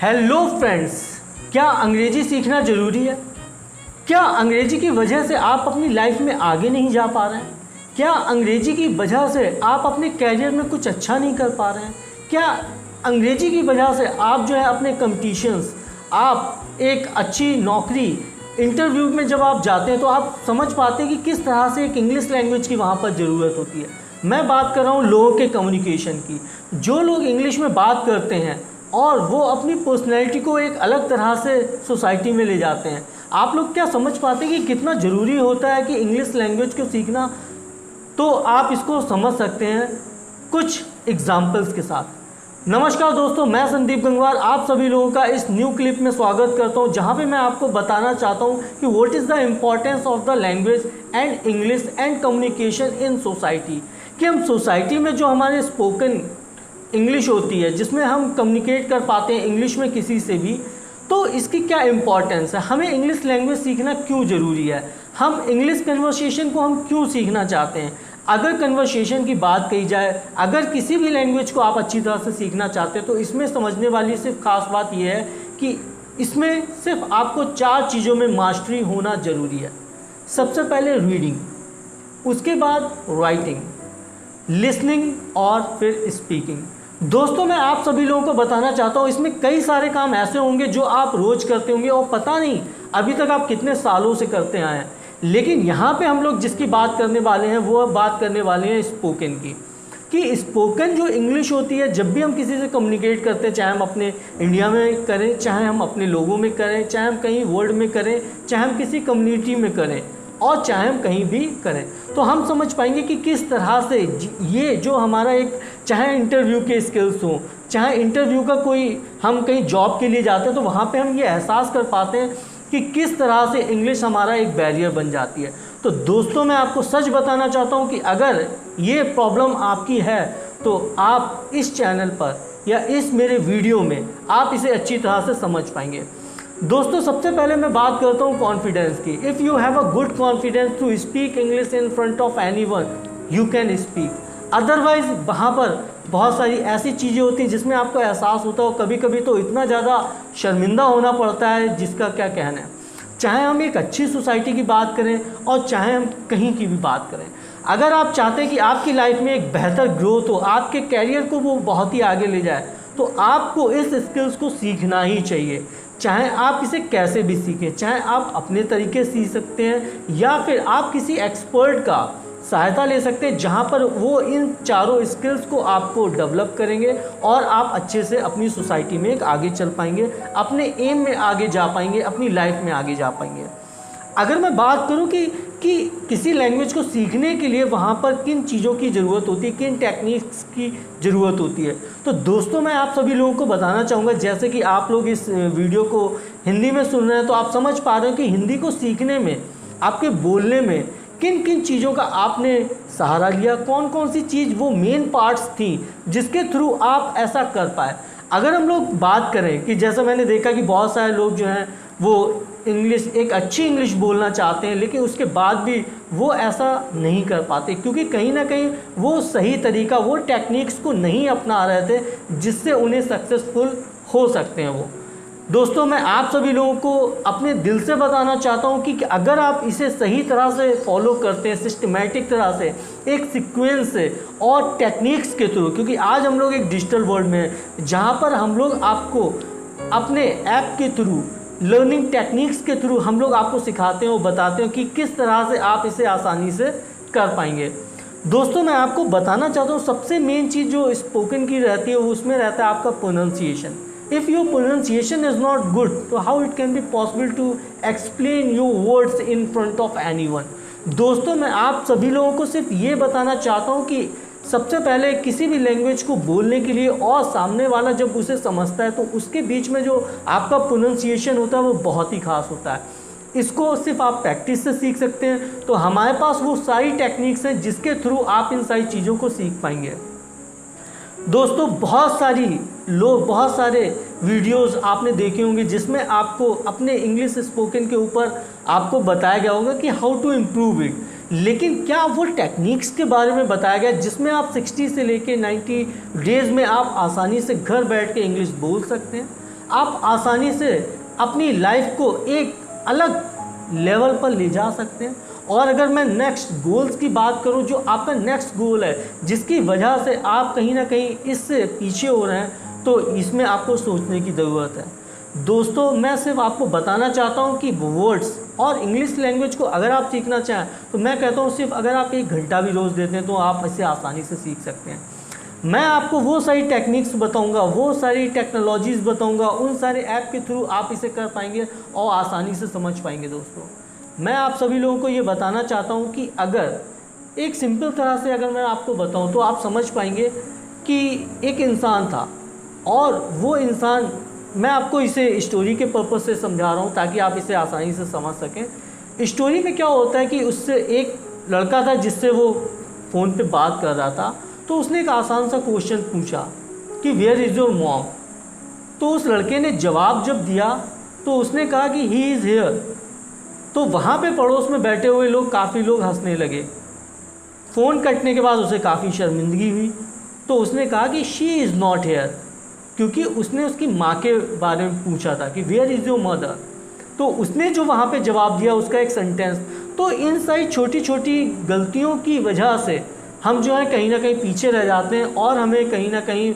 Hello friends, क्या अंग्रेजी सीखना ज़रूरी है? क्या अंग्रेजी की वजह से आप अपनी लाइफ में आगे नहीं जा पा रहे हैं? क्या अंग्रेजी की वजह से आप अपने कैरियर में कुछ अच्छा नहीं कर पा रहे हैं? क्या अंग्रेजी की वजह से आप जो है अपने कंपटीशंस, आप एक अच्छी नौकरी इंटरव्यू में जब आप जाते हैं तो आप समझ पाते हैं कि किस तरह से एक इंग्लिश लैंग्वेज की वहाँ पर ज़रूरत होती है। मैं बात कर रहा हूँ लोगों के कम्युनिकेशन की। जो लोग इंग्लिश में बात करते हैं और वो अपनी पर्सनैलिटी को एक अलग तरह से सोसाइटी में ले जाते हैं। आप लोग क्या समझ पाते हैं कि कितना ज़रूरी होता है कि इंग्लिश लैंग्वेज को सीखना? तो आप इसको समझ सकते हैं कुछ एग्जाम्पल्स के साथ। नमस्कार दोस्तों, मैं संदीप गंगवार आप सभी लोगों का इस न्यू क्लिप में स्वागत करता हूं, जहां पे मैं आपको बताना चाहता हूं कि what is the importance of the language and English and communication in society. कि हम सोसाइटी में जो हमारे स्पोकन इंग्लिश होती है, जिसमें हम कम्युनिकेट कर पाते हैं इंग्लिश में किसी से भी, तो इसकी क्या इम्पॉर्टेंस है, हमें इंग्लिश लैंग्वेज सीखना क्यों ज़रूरी है, हम इंग्लिश कन्वर्सेशन को हम क्यों सीखना चाहते हैं। अगर कन्वर्सेशन की बात कही जाए, अगर किसी भी लैंग्वेज को आप अच्छी तरह से सीखना चाहते हैं तो इसमें समझने वाली सिर्फ खास बात यह है कि इसमें सिर्फ आपको 4 चीज़ों में मास्टरी होना ज़रूरी है। सबसे पहले रीडिंग, उसके बाद राइटिंग, लिसनिंग और फिर स्पीकिंग। दोस्तों, मैं आप सभी लोगों को बताना चाहता हूँ, इसमें कई सारे काम ऐसे होंगे जो आप रोज़ करते होंगे और पता नहीं अभी तक आप कितने सालों से करते आए हैं। लेकिन यहाँ पे हम लोग जिसकी बात करने वाले हैं वो बात करने वाले हैं स्पोकन की। कि स्पोकन जो इंग्लिश होती है, जब भी हम किसी से कम्युनिकेट करते हैं, चाहे हम अपने इंडिया में करें, चाहे हम अपने लोगों में करें, चाहे हम कहीं वर्ल्ड में करें, चाहे हम किसी कम्युनिटी में करें और चाहे हम कहीं भी करें, तो हम समझ पाएंगे कि किस तरह से ये जो हमारा एक, चाहे इंटरव्यू के स्किल्स हों, चाहे इंटरव्यू का कोई, हम कहीं जॉब के लिए जाते हैं तो वहाँ पे हम ये एहसास कर पाते हैं कि किस तरह से इंग्लिश हमारा एक बैरियर बन जाती है। तो दोस्तों, मैं आपको सच बताना चाहता हूँ कि अगर ये प्रॉब्लम आपकी है तो आप इस चैनल पर या इस मेरे वीडियो में आप इसे अच्छी तरह से समझ पाएंगे। दोस्तों, सबसे पहले मैं बात करता हूँ कॉन्फिडेंस की। If you have a good confidence to speak English in front of anyone, you can speak. Otherwise वहाँ पर बहुत सारी ऐसी चीज़ें होती हैं जिसमें आपको एहसास होता है, कभी कभी तो इतना ज़्यादा शर्मिंदा होना पड़ता है जिसका क्या कहना है। चाहे हम एक अच्छी सोसाइटी की बात करें और चाहे हम कहीं की भी बात करें, अगर आप चाहते हैं कि आपकी लाइफ में एक बेहतर ग्रोथ हो, आपके कैरियर को वो बहुत ही आगे ले जाए, तो आपको इस स्किल्स को सीखना ही चाहिए। चाहे आप इसे कैसे भी सीखें, चाहे आप अपने तरीके सीख सकते हैं या फिर आप किसी एक्सपर्ट का सहायता ले सकते हैं, जहां पर वो इन चारों स्किल्स को आपको डेवलप करेंगे और आप अच्छे से अपनी सोसाइटी में एक आगे चल पाएंगे, अपने एम में आगे जा पाएंगे, अपनी लाइफ में आगे जा पाएंगे। अगर मैं बात करूं कि किसी लैंग्वेज को सीखने के लिए वहाँ पर किन चीज़ों की ज़रूरत होती है, किन टेक्निक्स की ज़रूरत होती है, तो दोस्तों मैं आप सभी लोगों को बताना चाहूँगा, जैसे कि आप लोग इस वीडियो को हिंदी में सुन रहे हैं तो आप समझ पा रहे हो कि हिंदी को सीखने में, आपके बोलने में किन किन चीज़ों का आपने सहारा लिया, कौन कौन सी चीज़ वो मेन पार्ट्स थी जिसके थ्रू आप ऐसा कर पाए। अगर हम लोग बात करें कि जैसा मैंने देखा कि बहुत सारे लोग जो हैं वो इंग्लिश, एक अच्छी इंग्लिश बोलना चाहते हैं, लेकिन उसके बाद भी वो ऐसा नहीं कर पाते क्योंकि कहीं ना कहीं वो सही तरीका, वो टेक्निक्स को नहीं अपना रहे थे जिससे उन्हें सक्सेसफुल हो सकते हैं वो। दोस्तों, मैं आप सभी लोगों को अपने दिल से बताना चाहता हूँ कि अगर आप इसे सही तरह से फॉलो करते हैं, सिस्टमैटिक तरह से, एक सीक्वेंस से और टेक्निक्स के थ्रू, क्योंकि आज हम लोग एक डिजिटल वर्ल्ड में हैं जहाँ पर हम लोग आपको अपने ऐप के थ्रू, लर्निंग टेक्निक्स के थ्रू हम लोग आपको सिखाते हैं और बताते हैं कि किस तरह से आप इसे आसानी से कर पाएंगे। दोस्तों, मैं आपको बताना चाहता हूँ सबसे मेन चीज़ जो स्पोकन की रहती है उसमें रहता है आपका pronunciation. If your pronunciation is not good, तो how it can be possible to explain your words in front of anyone? दोस्तों, मैं आप सभी लोगों को सिर्फ ये बताना चाहता हूँ कि सबसे पहले किसी भी लैंग्वेज को बोलने के लिए और सामने वाला जब उसे समझता है तो उसके बीच में जो आपका प्रोनाउंसिएशन होता है वो बहुत ही खास होता है। इसको सिर्फ आप प्रैक्टिस से सीख सकते हैं। तो हमारे पास वो सारी टेक्निक्स हैं जिसके थ्रू आप इन सारी चीज़ों को सीख पाएंगे। दोस्तों, बहुत सारे वीडियोस आपने देखे होंगे जिसमें आपको अपने इंग्लिश स्पोकन के ऊपर आपको बताया गया होगा कि हाउ टू इम्प्रूव इट, लेकिन क्या वो टेक्निक्स के बारे में बताया गया जिसमें आप 60 से लेके 90 डेज़ में आप आसानी से घर बैठ के इंग्लिश बोल सकते हैं? आप आसानी से अपनी लाइफ को एक अलग लेवल पर ले जा सकते हैं। और अगर मैं नेक्स्ट गोल्स की बात करूं, जो आपका नेक्स्ट गोल है जिसकी वजह से आप कहीं ना कहीं इससे पीछे हो रहे हैं, तो इसमें आपको सोचने की ज़रूरत है। दोस्तों, मैं सिर्फ आपको बताना चाहता हूं कि वर्ड्स और इंग्लिश लैंग्वेज को अगर आप सीखना चाहें तो मैं कहता हूं सिर्फ अगर आप 1 घंटा भी रोज़ देते हैं तो आप इसे आसानी से सीख सकते हैं। मैं आपको वो सारी टेक्निक्स बताऊंगा, वो सारी टेक्नोलॉजीज़ बताऊंगा, उन सारे ऐप के थ्रू आप इसे कर पाएंगे और आसानी से समझ पाएंगे। दोस्तों, मैं आप सभी लोगों को ये बताना चाहता हूँ कि अगर एक सिंपल तरह से अगर मैं आपको बताऊँ तो आप समझ पाएंगे कि एक इंसान था और वो इंसान, मैं आपको इसे स्टोरी के पर्पज़ से समझा रहा हूँ ताकि आप इसे आसानी से समझ सकें। स्टोरी में क्या होता है कि उससे एक लड़का था जिससे वो फ़ोन पे बात कर रहा था, तो उसने एक आसान सा क्वेश्चन पूछा कि वेयर इज़ योर मॉम। तो उस लड़के ने जवाब जब दिया तो उसने कहा कि ही इज़ हेयर। तो वहाँ पे पड़ोस में बैठे हुए लोग, काफ़ी लोग हंसने लगे। फ़ोन कटने के बाद उसे काफ़ी शर्मिंदगी हुई, तो उसने कहा कि शी इज़ नॉट हेयर, क्योंकि उसने उसकी माँ के बारे में पूछा था कि वेयर इज़ योर मदर। तो उसने जो वहाँ पे जवाब दिया उसका एक सेंटेंस। तो इन सारी छोटी छोटी गलतियों की वजह से हम जो है कहीं ना कहीं पीछे रह जाते हैं और हमें कहीं ना कहीं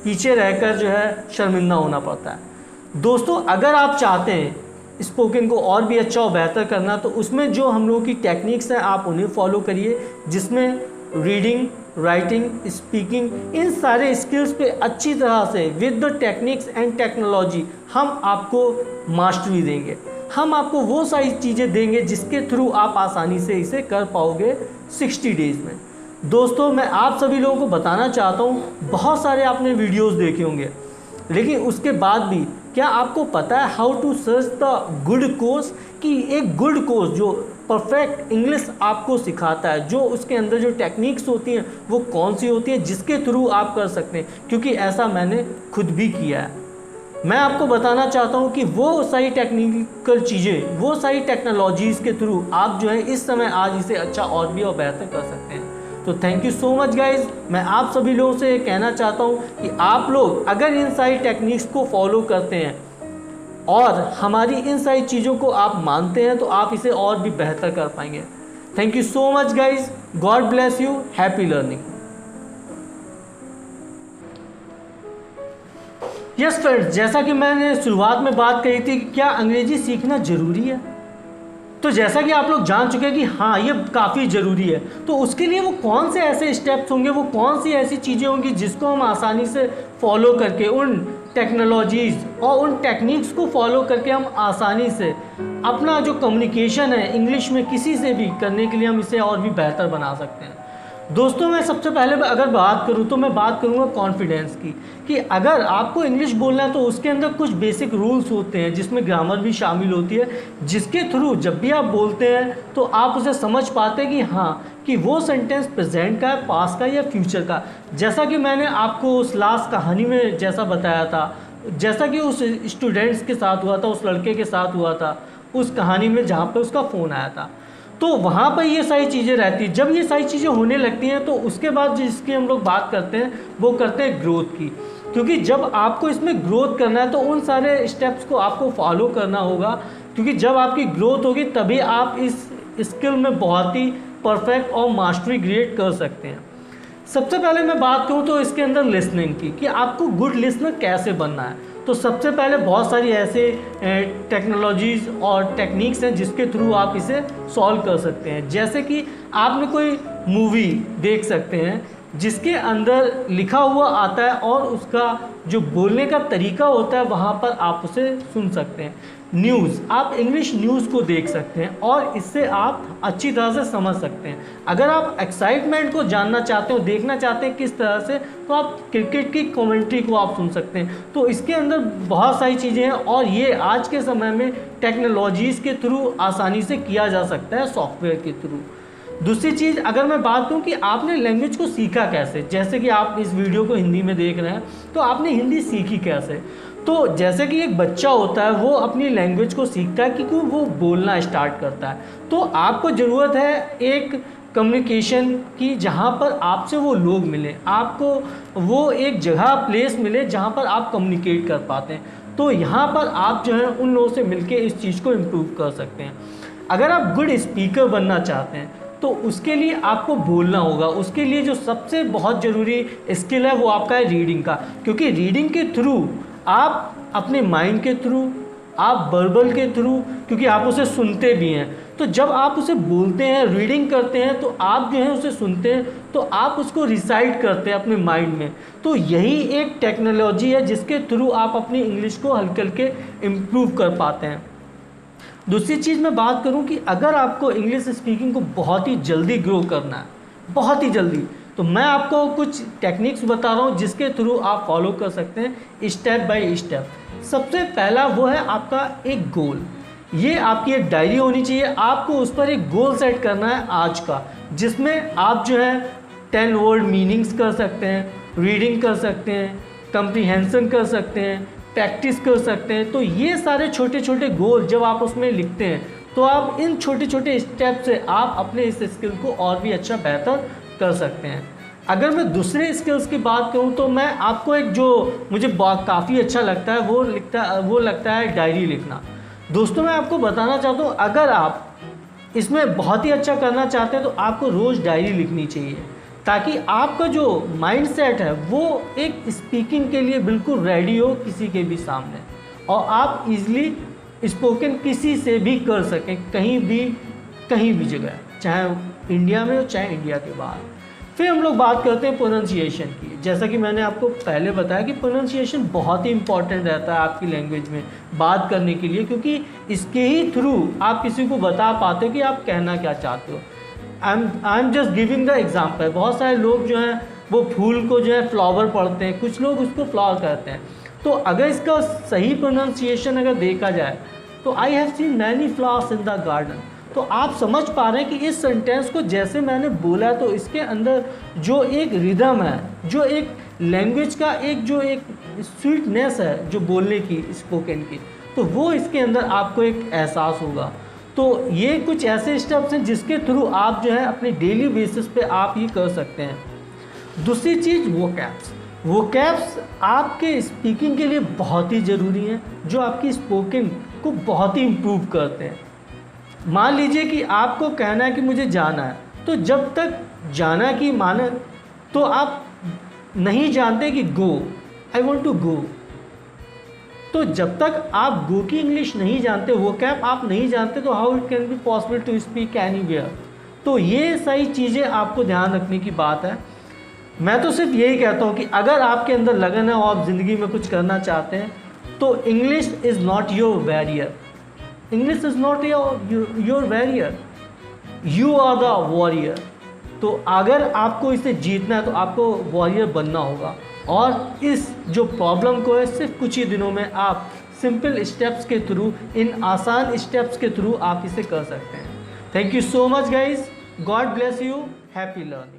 पीछे रहकर जो है शर्मिंदा होना पड़ता है। दोस्तों, अगर आप चाहते हैं स्पोकन को और भी अच्छा और बेहतर करना, तो उसमें जो हम लोगों की टेक्निक्स हैं आप उन्हें फॉलो करिए, जिसमें रीडिंग, राइटिंग, स्पीकिंग, इन सारे स्किल्स पे अच्छी तरह से with the techniques and technology हम आपको मास्टरी देंगे। हम आपको वो सारी चीज़ें देंगे जिसके थ्रू आप आसानी से इसे कर पाओगे 60 डेज़ में। दोस्तों, मैं आप सभी लोगों को बताना चाहता हूँ, बहुत सारे आपने वीडियोस देखे होंगे, लेकिन उसके बाद भी क्या आपको पता है how to search the good course, कि एक गुड कोर्स जो परफेक्ट इंग्लिश आपको सिखाता है, जो उसके अंदर जो टेक्निक्स होती हैं वो कौन सी होती हैं जिसके थ्रू आप कर सकते हैं, क्योंकि ऐसा मैंने खुद भी किया है। मैं आपको बताना चाहता हूं कि वो सारी टेक्निकल चीज़ें, वो सारी टेक्नोलॉजीज़ के थ्रू आप जो है इस समय आज इसे अच्छा और भी और बेहतर कर सकते हैं। तो thank you so much guys. मैं आप सभी लोगों से ये कहना चाहता हूं कि आप लोग अगर इन सारी टेक्निक्स को फॉलो करते हैं और हमारी इन सारी चीज़ों को आप मानते हैं तो आप इसे और भी बेहतर कर पाएंगे। Thank you so much guys. God bless you. Happy learning. Yes friends, जैसा कि मैंने शुरुआत में बात कही थी, क्या अंग्रेजी सीखना ज़रूरी है? तो जैसा कि आप लोग जान चुके हैं कि हाँ, ये काफ़ी ज़रूरी है। तो उसके लिए वो कौन से ऐसे स्टेप्स होंगे, वो कौन सी ऐसी चीज़ें होंगी जिसको हम आसानी से फॉलो करके, उन टेक्नोलॉजीज़ और उन टेक्निक्स को फॉलो करके हम आसानी से अपना जो कम्युनिकेशन है इंग्लिश में किसी से भी करने के लिए हम इसे और भी बेहतर बना सकते हैं। दोस्तों, मैं सबसे पहले अगर बात करूं तो मैं बात करूंगा कॉन्फिडेंस की, कि अगर आपको इंग्लिश बोलना है तो उसके अंदर कुछ बेसिक रूल्स होते हैं जिसमें ग्रामर भी शामिल होती है, जिसके थ्रू जब भी आप बोलते हैं तो आप उसे समझ पाते हैं कि हाँ, कि वो सेंटेंस प्रेजेंट का है, पास्ट का या फ्यूचर का। जैसा कि मैंने आपको उस लास्ट कहानी में जैसा बताया था, जैसा कि उस स्टूडेंट्स के साथ हुआ था, उस लड़के के साथ हुआ था उस कहानी में जहाँ पर उसका फ़ोन आया था, तो वहाँ पर ये सारी चीज़ें रहती हैं। जब ये सारी चीज़ें होने लगती हैं तो उसके बाद जिसकी हम लोग बात करते हैं वो करते हैं ग्रोथ की, क्योंकि जब आपको इसमें ग्रोथ करना है तो उन सारे स्टेप्स को आपको फॉलो करना होगा, क्योंकि जब आपकी ग्रोथ होगी तभी आप इस स्किल में बहुत ही परफेक्ट और मास्टरी क्रिएट कर सकते हैं। सबसे पहले मैं बात करूँ तो इसके अंदर लिसनिंग की, कि आपको गुड लिसनर कैसे बनना है। तो सबसे पहले बहुत सारी ऐसे टेक्नोलॉजीज़ और टेक्निक्स हैं जिसके थ्रू आप इसे सॉल्व कर सकते हैं। जैसे कि आपने कोई मूवी देख सकते हैं जिसके अंदर लिखा हुआ आता है और उसका जो बोलने का तरीका होता है वहाँ पर आप उसे सुन सकते हैं। न्यूज़, आप इंग्लिश न्यूज़ को देख सकते हैं और इससे आप अच्छी तरह से समझ सकते हैं। अगर आप एक्साइटमेंट को जानना चाहते हो, देखना चाहते हैं किस तरह से, तो आप क्रिकेट की कमेंट्री को आप सुन सकते हैं। तो इसके अंदर बहुत सारी चीज़ें हैं और ये आज के समय में टेक्नोलॉजीज़ के थ्रू आसानी से किया जा सकता है, सॉफ्टवेयर के थ्रू। दूसरी चीज़ अगर मैं बात करूं कि आपने लैंग्वेज को सीखा कैसे, जैसे कि आप इस वीडियो को हिंदी में देख रहे हैं तो आपने हिंदी सीखी कैसे। तो जैसे कि एक बच्चा होता है वो अपनी लैंग्वेज को सीखता है क्योंकि वो बोलना स्टार्ट करता है। तो आपको ज़रूरत है एक कम्युनिकेशन की, जहाँ पर आपसे वो लोग मिले, आपको वो एक जगह प्लेस मिले जहाँ पर आप कम्युनिकेट कर पाते हैं। तो यहाँ पर आप जो है उन लोगों से मिलके इस चीज़ को इम्प्रूव कर सकते हैं। अगर आप गुड स्पीकर बनना चाहते हैं तो उसके लिए आपको बोलना होगा। उसके लिए जो सबसे बहुत ज़रूरी स्किल है वो आपका है रीडिंग का, क्योंकि रीडिंग के थ्रू आप अपने माइंड के थ्रू, आप वर्बल के थ्रू, क्योंकि आप उसे सुनते भी हैं, तो जब आप उसे बोलते हैं, रीडिंग करते हैं, तो आप जो है उसे सुनते हैं, तो आप उसको रिसाइट करते हैं अपने माइंड में। तो यही एक टेक्नोलॉजी है जिसके थ्रू आप अपनी इंग्लिश को हल्के हल्के इम्प्रूव कर पाते हैं। दूसरी चीज़ मैं बात करूं कि अगर आपको इंग्लिश स्पीकिंग को बहुत ही जल्दी ग्रो करना है, बहुत ही जल्दी, तो मैं आपको कुछ टेक्निक्स बता रहा हूं जिसके थ्रू आप फॉलो कर सकते हैं स्टेप बाय स्टेप। सबसे पहला वो है आपका एक गोल। ये आपकी एक डायरी होनी चाहिए। आपको उस पर एक गोल सेट करना है आज का, जिसमें आप जो है 10 वर्ड मीनिंग्स कर सकते हैं, रीडिंग कर सकते हैं, कंप्रीहेंशन कर सकते हैं, प्रैक्टिस कर सकते हैं। तो ये सारे छोटे छोटे गोल जब आप उसमें लिखते हैं तो आप इन छोटे छोटे स्टेप से आप अपने इस स्किल को और भी अच्छा बेहतर कर सकते हैं। अगर मैं दूसरे स्किल्स की बात करूं तो मैं आपको एक जो मुझे काफ़ी अच्छा लगता है वो लगता है डायरी लिखना। दोस्तों मैं आपको बताना चाहता हूं, अगर आप इसमें बहुत ही अच्छा करना चाहते हैं तो आपको रोज़ डायरी लिखनी चाहिए, ताकि आपका जो माइंड सेट है वो एक स्पीकिंग के लिए बिल्कुल रेडी हो किसी के भी सामने, और आप इजीली स्पोकन किसी से भी कर सकें, कहीं भी जगह, चाहे इंडिया में हो चाहे इंडिया के बाहर। फिर हम लोग बात करते हैं प्रोनाउंसिएशन की। जैसा कि मैंने आपको पहले बताया कि प्रोनाउंसिएशन बहुत ही इंपॉर्टेंट रहता है आपकी लैंग्वेज में बात करने के लिए, क्योंकि इसके ही थ्रू आप किसी को बता पाते हो कि आप कहना क्या चाहते हो। I am just giving the example. बहुत सारे लोग जो हैं वो फूल को जो है फ्लावर पढ़ते हैं, कुछ लोग उसको फ्लावर कहते हैं। तो अगर इसका सही प्रोनाउंसिएशन अगर देखा जाए तो I have seen many flowers in the garden. तो आप समझ पा रहे हैं कि इस सेंटेंस को जैसे मैंने बोला तो इसके अंदर जो एक रिदम है, जो एक लैंग्वेज का एक स्वीटनेस है जो बोलने की, स्पोकन की, तो वो इसके अंदर आपको एक एहसास होगा। तो ये कुछ ऐसे स्टेप्स हैं जिसके थ्रू आप जो है अपने डेली बेसिस पे आप ये कर सकते हैं। दूसरी चीज़ वोकैब्स आपके स्पीकिंग के लिए बहुत ही ज़रूरी हैं, जो आपकी स्पोकन को बहुत ही इम्प्रूव करते हैं। मान लीजिए कि आपको कहना है कि मुझे जाना है, तो जब तक जाना की माने तो आप नहीं जानते कि गो, आई वॉन्ट टू गो, तो जब तक आप गो की इंग्लिश नहीं जानते, वो कैप आप नहीं जानते, तो how it can be possible to speak anywhere. तो ये सारी चीज़ें आपको ध्यान रखने की बात है। मैं तो सिर्फ यही कहता हूँ कि अगर आपके अंदर लगन है और आप ज़िंदगी में कुछ करना चाहते हैं तो English is not your barrier, English is not your barrier, you are the warrior. तो अगर आपको इसे जीतना है तो आपको वॉरियर बनना होगा, और इस जो प्रॉब्लम को है सिर्फ कुछ ही दिनों में आप सिंपल स्टेप्स के थ्रू, इन आसान स्टेप्स के थ्रू आप इसे कर सकते हैं। Thank you so much guys, God bless you, happy learning.